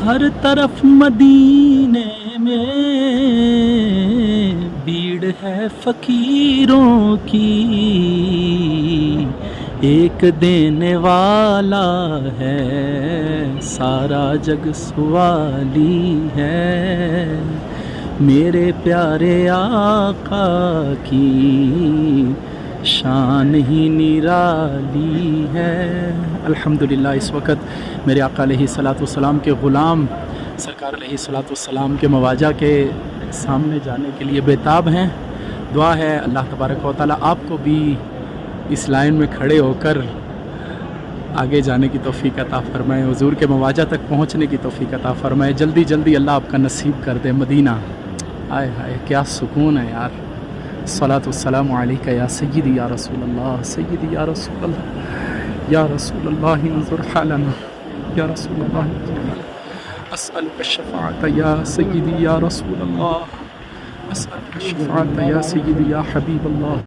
ہر طرف مدینے میں بھیڑ ہے فقیروں کی، ایک دینے والا ہے سارا جگ سوالی ہے، میرے پیارے آقا کی شان ہی نرالی ہے۔ الحمدللہ اس وقت میرے آقا علیہ السلام کے غلام سرکار علیہ السلام کے مواجہ کے سامنے جانے کے لیے بےتاب ہیں۔ دعا ہے اللہ تبارک و تعالیٰ آپ کو بھی اس لائن میں کھڑے ہو کر آگے جانے کی توفیق عطا فرمائے، حضور کے مواجہ تک پہنچنے کی توفیق عطا فرمائے، جلدی جلدی اللہ آپ کا نصیب کر دے مدینہ۔ ہائے ہائے کیا سکون ہے یار۔ الصلاۃ والسلام علیک یا سیدی یا رسول اللہ، سیدی یا رسول اللہ، یا رسول اللہ انظر حالنا، یا رسول اللہ انظر حالنا، اسألک الشفاعت یا سیدی یا رسول اللہ، اسألک الشفاعت یا سیدی یا حبیب اللہ۔